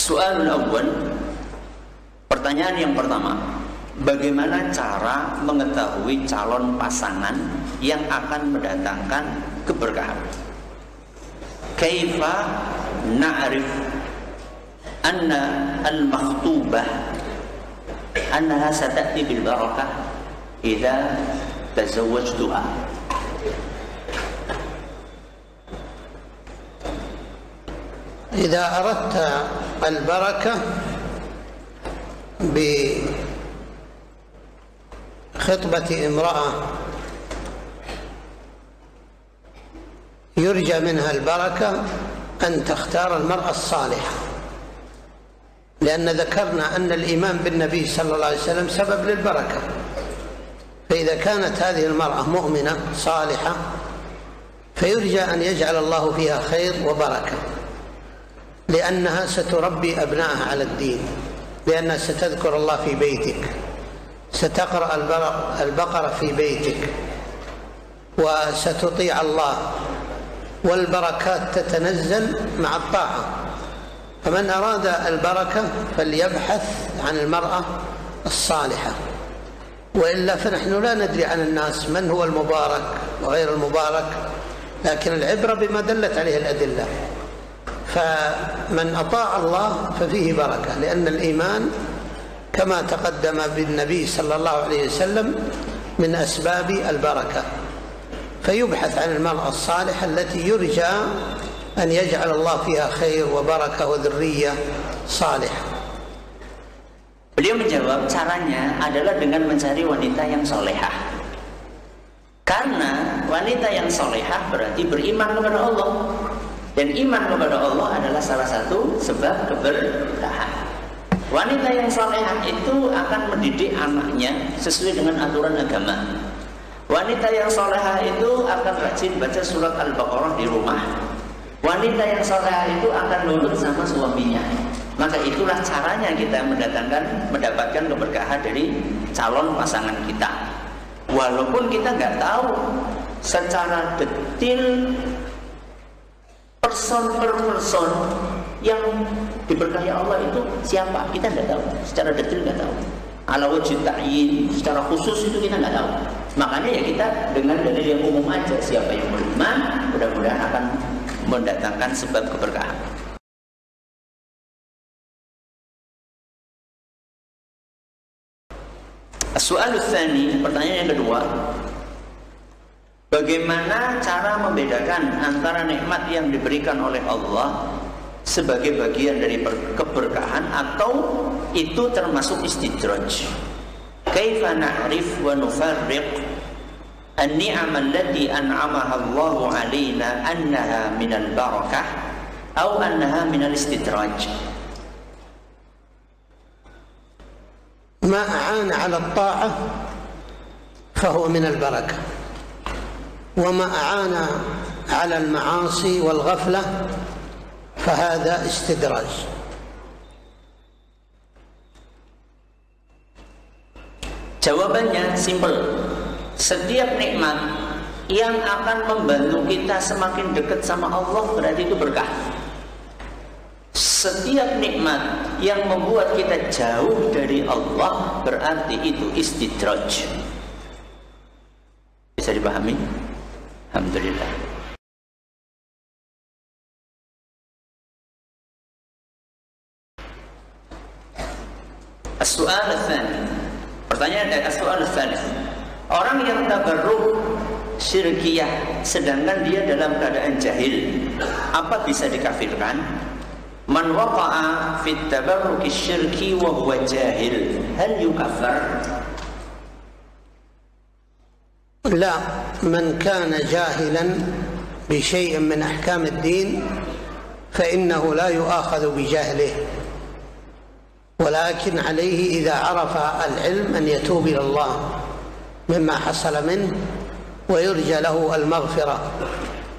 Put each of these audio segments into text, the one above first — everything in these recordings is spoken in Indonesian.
Soal awal, pertanyaan yang pertama, bagaimana cara mengetahui calon pasangan yang akan mendatangkan keberkahan? Kaifa na'rif anna al-makhtubah annaha sata'ti bil barakah idza tazawwajtuha? إذا أردت البركة بخطبة امرأة يرجى منها البركة أن تختار المرأة الصالحة، لأن ذكرنا أن الإيمان بالنبي صلى الله عليه وسلم سبب للبركة، فإذا كانت هذه المرأة مؤمنة صالحة فيرجى أن يجعل الله فيها خير وبركة، لأنها ستربي أبنائها على الدين، لأنها ستذكر الله في بيتك، ستقرأ البقرة في بيتك، وستطيع الله، والبركات تتنزل مع الطاعة. فمن أراد البركة فليبحث عن المرأة الصالحة، وإلا فنحن لا ندري عن الناس من هو المبارك وغير المبارك، لكن العبرة بما دلت عليه الأدلة. فمن أطاع الله ففيه بركة، لأن الإيمان كما تقدم بالنبي صلى الله عليه وسلم من أسباب البركة، فيبحث عن المرأة الصالحة التي يرجى أن يجعل الله فيها خير وبركة وذرية صالحة. Beliau menjawab, caranya adalah dengan mencari wanita yang solehah, karena wanita yang solehah berarti beriman kepada Allah. Dan iman kepada Allah adalah salah satu sebab keberkahan. Wanita yang salehah itu akan mendidik anaknya sesuai dengan aturan agama. Wanita yang salehah itu akan rajin baca surat Al-Baqarah di rumah. Wanita yang salehah itu akan nurut sama suaminya. Maka itulah caranya kita mendapatkan keberkahan dari calon pasangan kita. Walaupun kita nggak tahu secara detil person per person yang diberkahi Allah itu siapa, kita tidak tahu secara detail, nggak tahu. Ala wajib ta'yin, secara khusus itu kita nggak tahu. Makanya ya kita dengan dalil yang umum aja, siapa yang beriman mudah-mudahan akan mendatangkan sebab keberkahan. As-su'alul tsani, pertanyaan yang kedua, bagaimana cara membedakan antara nikmat yang diberikan oleh Allah sebagai bagian dari keberkahan atau itu termasuk istidraj? Kaifa na'rif wa nufarriq an-ni'am allati an'amaha Allahu 'alaina annaha minal barakah atau annaha minal istidraj? ما أعان على الطاعة فهو من البركة، وما أعان على المعاصي والغفلة فهذا استدراج. Jawabannya simpel. Setiap nikmat yang akan membantu kita semakin dekat sama Allah berarti itu berkah. Setiap nikmat yang membuat kita jauh dari Allah berarti itu istidraj. Bisa dipahami? Alhamdulillah. As-su'al ats-tsani. Pertanyaan dari as-su'al ats-tsani. Orang yang tabarruk syirkiyah sedangkan dia dalam keadaan jahil, apa bisa dikafirkan? Man waqa'a fit tabarruk syirki wa huwa jahil, hal yukaffar? لا، من كان جاهلا بشيء من أحكام الدين فإنه لا يؤاخذ بجهله، ولكن عليه إذا عرف العلم أن يتوب إلى الله مما حصل منه ويرجى له المغفرة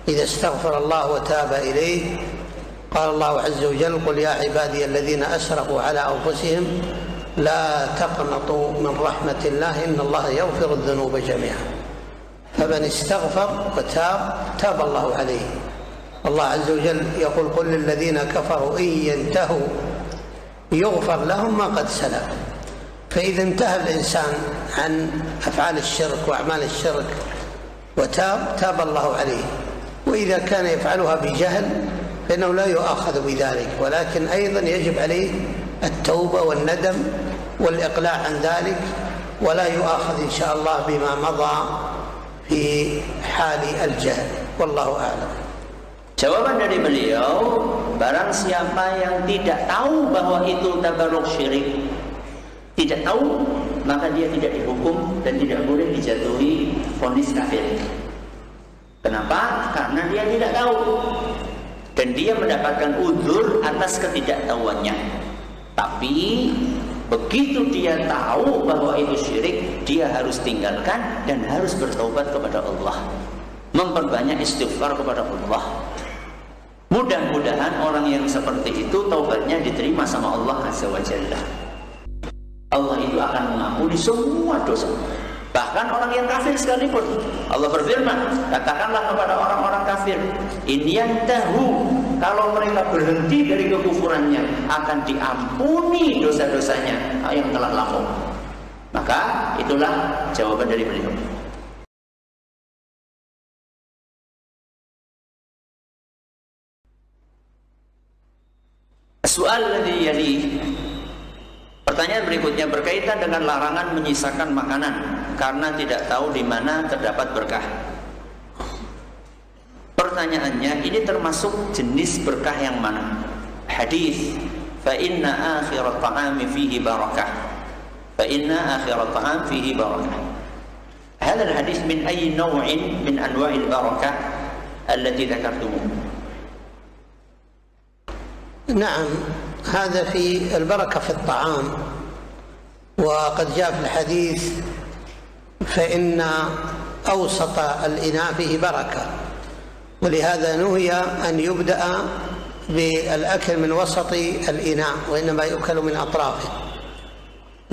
إذا استغفر الله وتاب إليه. قال الله عز وجل: قل يا عبادي الذين أسرفوا على أنفسهم لا تقنطوا من رحمة الله إن الله يغفر الذنوب جميعا. فمن استغفر وتاب تاب الله عليه. الله عز وجل يقول: قل للذين كفروا إن ينتهوا يغفر لهم ما قد سلف. فإذا انتهى الإنسان عن أفعال الشرك وأعمال الشرك وتاب تاب الله عليه. وإذا كان يفعلها بجهل فإنه لا يؤاخذ بذلك، ولكن أيضا يجب عليه التوبة والندم والإقلاع عن ذلك، ولا يؤاخذ إن شاء الله بما مضى في حال الجهل. والله أعلم. Jawaban dari beliau, barang siapa yang tidak tahu bahwa itu tabarruk syirik, tidak tahu, maka dia tidak dihukum dan tidak boleh dijatuhi vonis kafir. Kenapa? Karena dia tidak tahu dan dia mendapatkan uzur atas ketidaktahuannya. Tapi begitu dia tahu bahwa itu syirik, dia harus tinggalkan dan harus bertaubat kepada Allah, memperbanyak istighfar kepada Allah. Mudah-mudahan orang yang seperti itu taubatnya diterima sama Allah Azza wa Jalla. Allah itu akan mengampuni semua dosa, bahkan orang yang kafir sekalipun. Allah berfirman, katakanlah kepada orang-orang kafir, in yantahu, kalau mereka berhenti dari kekufurannya akan diampuni dosa-dosanya yang telah lampau. Maka itulah jawaban dari beliau. Soal ladzi yali, pertanyaan berikutnya berkaitan dengan larangan menyisakan makanan karena tidak tahu di mana terdapat berkah. Pertanyaannya, ini termasuk jenis berkah yang mana? Hadis, fa inna akhirat ta'ami fihi barakah. Fa inna akhirat ta'am fihi barakah. Hadha al-hadis min ayyi naw'in min anwa'il barakah allati dzakartumuh? نعم، هذا في البركة في الطعام، وقد جاء في الحديث فإن أوسط الإناء فيه بركة، ولهذا نهي أن يبدأ بالأكل من وسط الإناء وإنما يؤكل من أطرافه.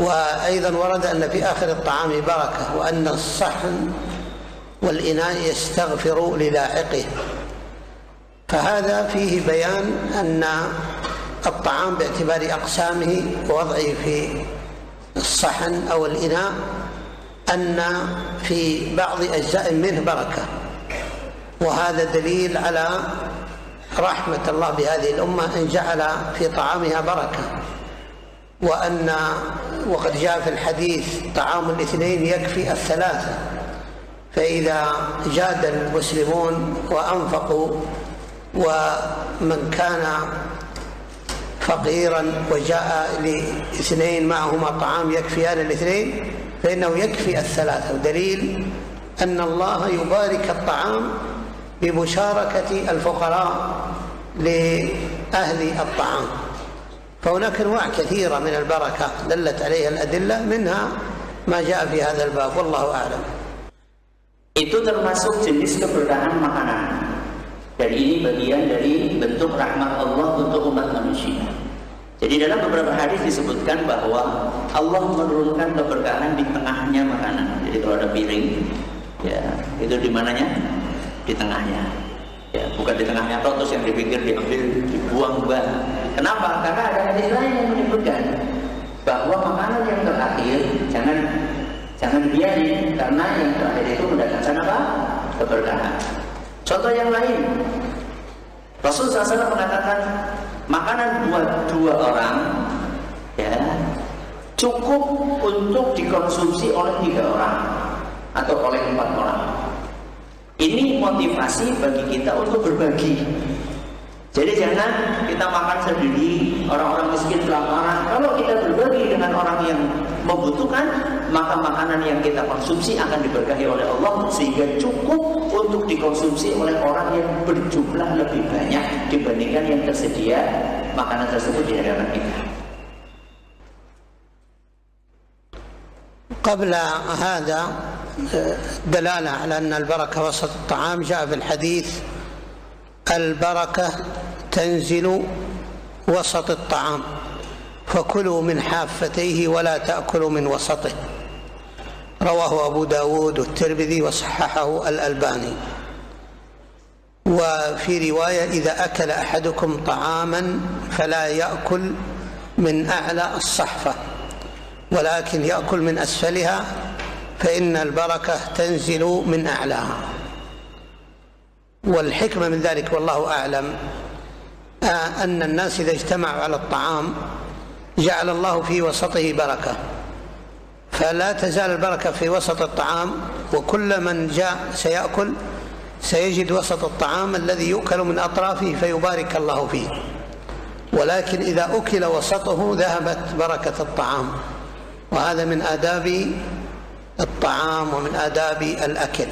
وأيضا ورد أن في آخر الطعام بركة، وأن الصحن والإناء يستغفر للاحقه. فهذا فيه بيان أن الطعام باعتبار أقسامه ووضعه في الصحن أو الإناء أن في بعض أجزاء منه بركة، وهذا دليل على رحمة الله بهذه الأمة إن جعل في طعامها بركة. وقد جاء في الحديث طعام الاثنين يكفي الثلاثة، فإذا جاد المسلمون وأنفقوا ومن كان فقيرا وجاء لاثنين معهما طعام يكفيان الاثنين فإنه يكفي الثلاثة، ودليل أن الله يبارك الطعام بمشاركة الفقراء لأهل الطعام. فهناك أنواع كثيرة من البركة دلت عليها الأدلة، منها ما جاء في هذا الباب. والله أعلم. Itu termasuk jenis keberkahan makanan. Dan ini bagian dari bentuk rahmat Allah untuk umat manusia. Jadi dalam beberapa hadis disebutkan bahwa Allah menurunkan keberkahan di tengahnya makanan. Jadi kalau ada piring, ya itu di mananya? Di tengahnya. Ya, bukan di tengahnya terus yang dipikir diambil, dibuang-buang. Kenapa? Karena ada hadis lain yang menyebutkan bahwa makanan yang terakhir jangan dibiarin, karena yang terakhir itu mendatangkan apa? Keberkahan. Contoh yang lain, Rasul SAW mengatakan makanan buat 2 orang ya cukup untuk dikonsumsi oleh 3 orang atau oleh 4 orang. Ini motivasi bagi kita untuk berbagi. Jadi jangan kita makan sendiri, orang-orang miskin kelaparan. Kalau kita berbagi dengan orang yang membutuhkan, maka makanan yang kita konsumsi akan diberkahi oleh Allah sehingga cukup untuk dikonsumsi oleh orang yang berjumlah lebih banyak dibandingkan yang tersedia makanan tersebut di hadapan kita. قبل هذا دلالة على أن البركة وسط الطعام. جاء في الحديث: البركة تنزل وسط الطعام، فكلوا من حافتيه ولا تأكلوا من وسطه. رواه أبو داود والترمذي وصححه الألباني. وفي رواية: إذا أكل أحدكم طعاما فلا يأكل من أعلى الصحفة ولكن يأكل من أسفلها، فإن البركة تنزل من أعلاها. والحكمة من ذلك والله أعلم أن الناس إذا اجتمعوا على الطعام جعل الله في وسطه بركة، فلا تزال البركة في وسط الطعام، وكل من جاء سيأكل سيجد وسط الطعام الذي يؤكل من أطرافه فيبارك الله فيه. ولكن إذا أكل وسطه ذهبت بركة الطعام، وهذا من آداب الطعام ومن آداب الأكل.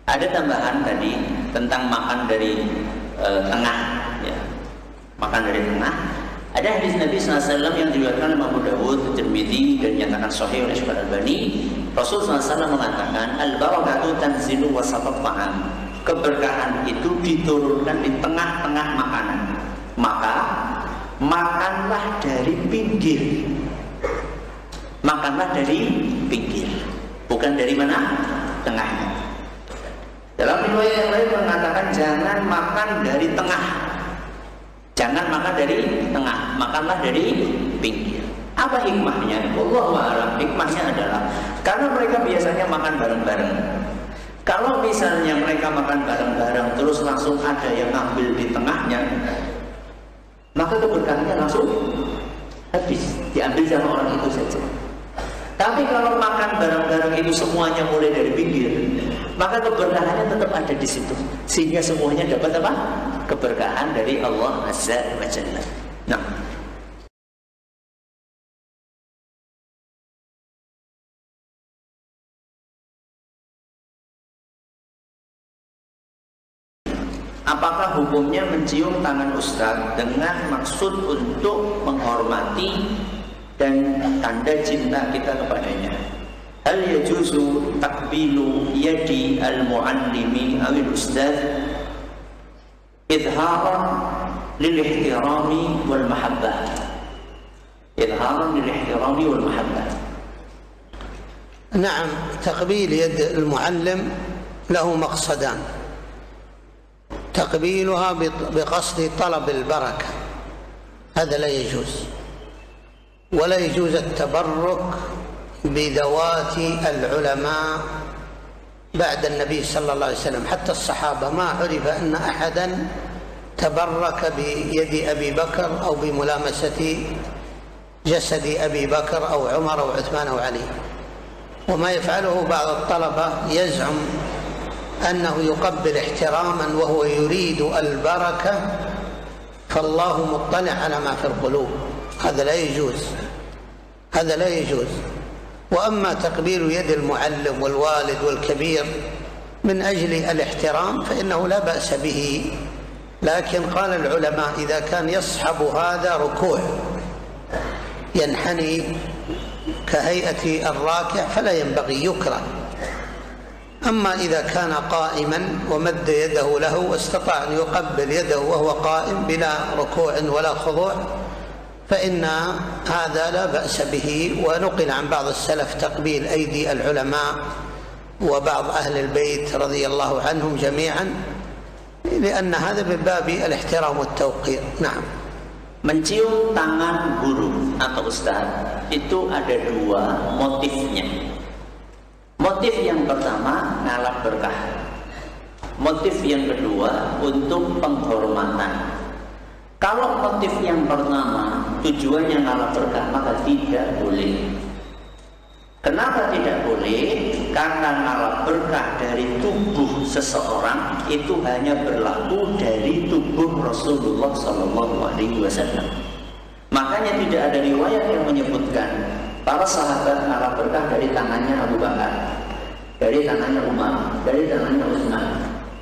Ada tambahan tadi tentang makan dari tengah, ya. Makan dari tengah. Ada hadis Nabi SAW yang diriwayatkan oleh Abu Dawud, Tirmidzi dan dinyatakan sahih oleh Syekh Al-Albani. Rasulullah SAW mengatakan, al-barakatu tanzilu wasatat ta'am. Keberkahan itu diturunkan di tengah-tengah makanan. Maka makanlah dari pinggir. Makanlah dari pinggir, bukan dari mana? Tengah. Dalam riwayat yang lain mengatakan jangan makan dari tengah. Jangan makan dari tengah, makanlah dari pinggir. Apa hikmahnya? Wallahu a'lam. Hikmahnya adalah karena mereka biasanya makan bareng-bareng. Kalau misalnya mereka makan bareng-bareng terus langsung ada yang ambil di tengahnya, maka keberkahannya langsung habis, diambil sama orang itu saja. Tapi kalau makan bareng-bareng itu semuanya mulai dari pinggir, maka keberkahannya tetap ada di situ, sehingga semuanya dapat apa? Keberkahan dari Allah Azza wa Jalla. Nah, apakah hukumnya mencium tangan ustaz dengan maksud untuk menghormati dan tanda cinta kita kepadanya? Hal yajuzu takbilu yadi al-muallimi awil ustaz idharan lil ihtirami wal mahabbah. Idharan lil ihtirami wal mahabbah. نعم، تقبيل يد المعلم له مقصدان: تقبيلها بقصد طلب البركة، هذا لا يجوز، ولا يجوز التبرك بذوات العلماء بعد النبي صلى الله عليه وسلم. حتى الصحابة ما عرف أن أحدا تبرك بيد أبي بكر أو بملامسة جسد أبي بكر أو عمر أو عثمان أو علي. وما يفعله بعض الطلبة يزعم أنه يقبل احتراما وهو يريد البركة، فالله مطلع على ما في القلوب. هذا لا يجوز، هذا لا يجوز. وأما تقبيل يد المعلم والوالد والكبير من أجل الاحترام فإنه لا بأس به، لكن قال العلماء إذا كان يصحب هذا ركوع ينحني كهيئة الراكع فلا ينبغي، يكره. أما إذا كان قائما ومد يده له واستطاع أن يقبل يده وهو قائم بلا ركوع ولا خضوع فإن هذا لا بأس به. ونقل عن بعض السلف تقبيل أيدي العلماء وبعض أهل البيت رضي الله عنهم جميعا، لأن هذا من باب الاحترام والتوقير. نعم. Mencium tangan guru atau ustaz itu ada dua motifnya. Motif yang pertama ngalap berkah. Motif yang kedua untuk penghormatan. Kalau motif yang pertama tujuannya ngalap berkah maka tidak boleh. Kenapa tidak boleh? Karena ngalap berkah dari tubuh seseorang itu hanya berlaku dari tubuh Rasulullah SAW. Makanya tidak ada riwayat yang menyebutkan para sahabat ngalap berkah dari tangannya Abu Bakar, dari tangannya Umar, dari tangannya Utsman.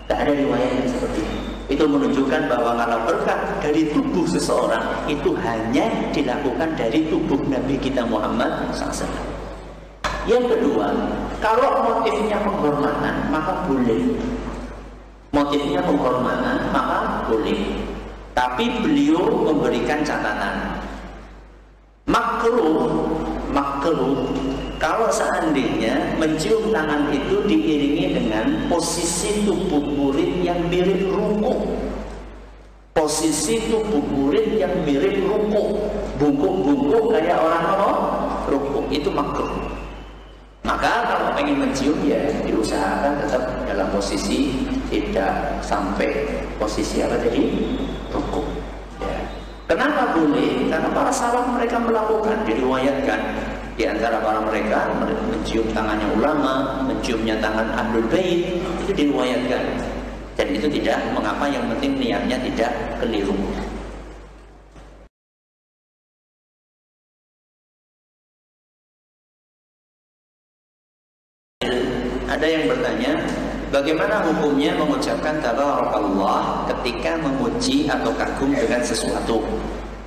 Tidak ada riwayat yang seperti itu. Itu menunjukkan bahwa kalau berkah dari tubuh seseorang itu hanya dilakukan dari tubuh Nabi kita Muhammad SAW. Yang kedua, kalau motifnya penghormatan maka boleh. Motifnya penghormatan maka boleh. Tapi beliau memberikan catatan. Makruh kalau seandainya mencium tangan itu diiringi dengan posisi tubuh murid yang mirip ruku. Posisi tubuh murid yang mirip ruku, bungkuk-bungkuk kayak orang ruku, itu makruh. Maka kalau ingin mencium ya diusahakan tetap dalam posisi tidak sampai posisi apa tadi? Ruku. Ya. Kenapa boleh? Karena para salaf mereka melakukan, diriwayatkan di antara para mereka mencium tangannya ulama, menciumnya tangan Ahlul Bait, itu diriwayatkan. Dan itu tidak mengapa, yang penting niatnya tidak keliru. Ada yang bertanya, bagaimana hukumnya mengucapkan tabarakallah ketika memuji atau kagum dengan sesuatu?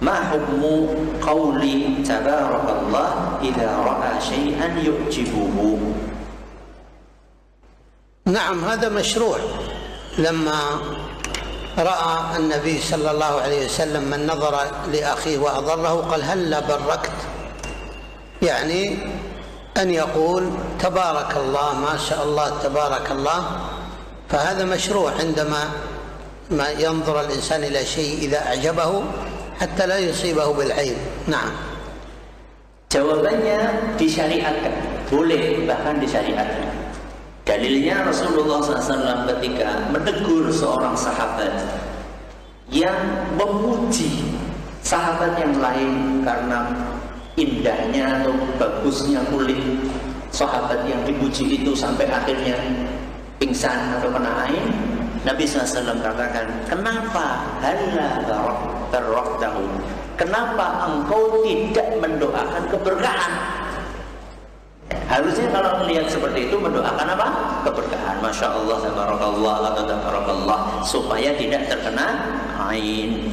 Ma hukmu qawli tabarakallah idza ra'a syai'an yu'jibuhu? نعم هذا مشروع. لما رأى النبي صلى الله عليه وسلم من نظر لأخيه وأضره قال هلا بركت، يعني أن يقول تبارك الله ما شاء الله تبارك الله. فهذا مشروع عندما ما ينظر الإنسان إلى شيء إذا أعجبه حتى لا يصيبه بالعين. نعم. Jawabannya disyariatkan, boleh, bahkan disyariatkan. Dalilnya Rasulullah SAW ketika menegur seorang sahabat yang memuji sahabat yang lain karena indahnya atau bagusnya kulit sahabat yang dipuji itu sampai akhirnya pingsan atau kena air, Nabi SAW katakan, kenapa halla baraktahu? Kenapa engkau tidak mendoakan keberkahan? Harusnya kalau melihat seperti itu mendoakan apa? Keberkahan. Masya Allah, tabarakallah atau tabarakallah, supaya tidak terkena ain.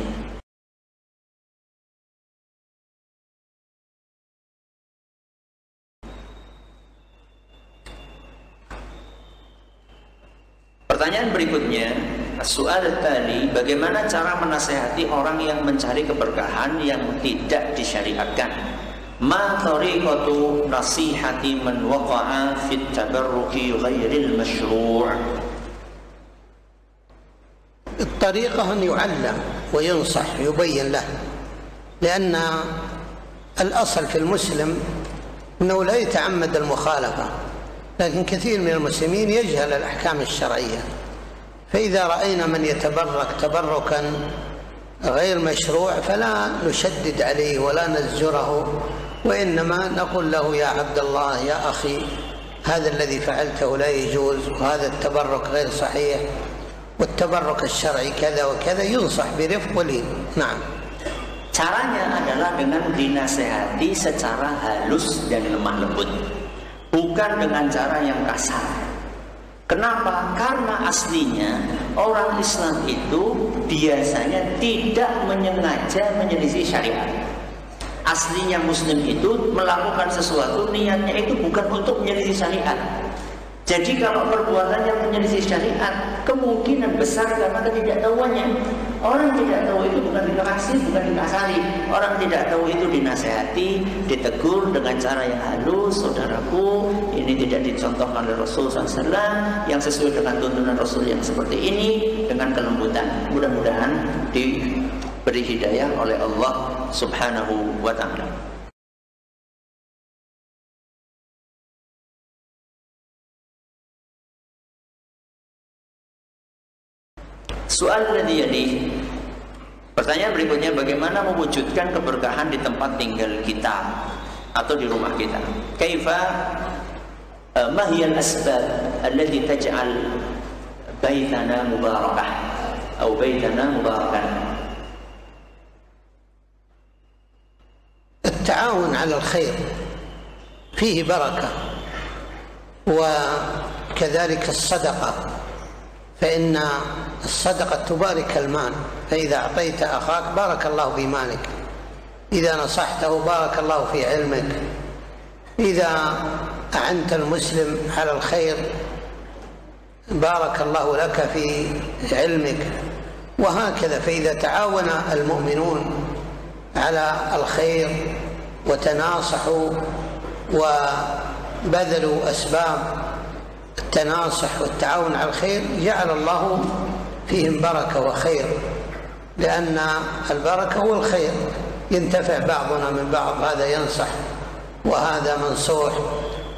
Pertanyaan berikutnya, soal tadi, bagaimana cara menasihati orang yang mencari keberkahan yang tidak disyariatkan? Ma tariqatu nasihati man waqa'a fit tabarruki ghairil mashru'? الطريقة أن يعلم وينصح يبين له، لأن الأصل في المسلم أنه لا يتعمد المخالفة، لكن كثير من المسلمين يجهل الأحكام الشرعية. فإذا رأينا من يتبرك تبركا غير مشروع فلا نشدد عليه ولا نزجره، وإنما نقول له يا عبد الله يا أخي هذا الذي فعلته لا يجوز، وهذا التبرك غير صحيح، والتبرك الشرعي كذا وكذا، ينصح برفق ولين. نعم. Caranya adalah dengan dinasehati secara halus dan lemah lembut, bukan dengan cara yang kasar. Kenapa? Karena aslinya orang Islam itu biasanya tidak menyengaja menyelisih syariat. Aslinya Muslim itu melakukan sesuatu, niatnya itu bukan untuk menyelisih syariat. Jadi kalau perbuatan yang menyelisih syariat, kemungkinan besar karena ketidaktahuannya. Orang tidak tahu itu bukan dikasih, bukan dikasari. Orang tidak tahu itu dinasehati, ditegur dengan cara yang halus. Saudaraku, ini tidak dicontohkan oleh Rasul SAW, yang sesuai dengan tuntunan Rasul yang seperti ini, dengan kelembutan. Mudah-mudahan diberi hidayah oleh Allah Subhanahu wa Ta'ala. Soal tadi, pertanyaan berikutnya, bagaimana mewujudkan keberkahan di tempat tinggal kita atau di rumah kita? Kaifa ma hiya al-asbab allati taj'al baitana mubarakah atau baitana mubarakan? التعاون على الخير فيه بركة، وكذلك الصدقة فإن الصدقة تبارك المال، فإذا أعطيت أخاك بارك الله في مالك، إذا نصحته بارك الله في علمك، إذا أعنت المسلم على الخير بارك الله لك في علمك، وهكذا. فإذا تعاون المؤمنون على الخير وتناصحوا وبذلوا أسباب التناصح والتعاون على الخير جعل الله فيهم بركة وخير، لأن البركة هو الخير، ينتفع بعضنا من بعض، هذا ينصح وهذا منصوح،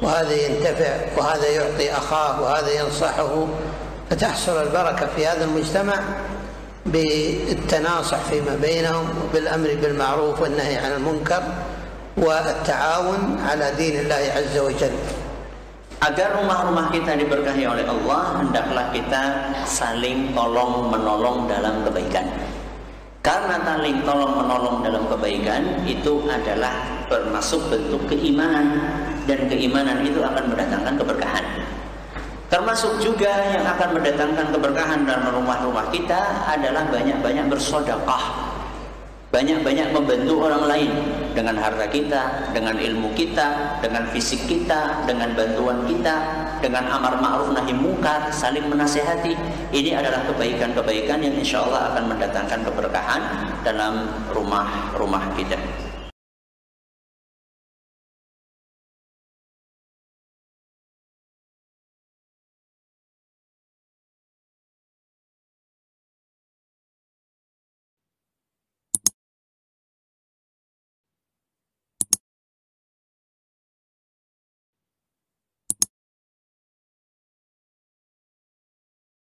وهذا ينتفع وهذا يعطي أخاه وهذا ينصحه، فتحصل البركة في هذا المجتمع بالتناصح فيما بينهم وبالأمر بالمعروف والنهي عن المنكر والتعاون على دين الله عز وجل. Agar rumah-rumah kita diberkahi oleh Allah, hendaklah kita saling tolong menolong dalam kebaikan. Karena saling tolong menolong dalam kebaikan itu adalah termasuk bentuk keimanan, dan keimanan itu akan mendatangkan keberkahan. Termasuk juga yang akan mendatangkan keberkahan dalam rumah-rumah kita adalah banyak-banyak bersedekah, banyak-banyak membantu orang lain dengan harta kita, dengan ilmu kita, dengan fisik kita, dengan bantuan kita, dengan amar ma'ruf nahi mungkar, saling menasihati. Ini adalah kebaikan-kebaikan yang insya Allah akan mendatangkan keberkahan dalam rumah-rumah kita.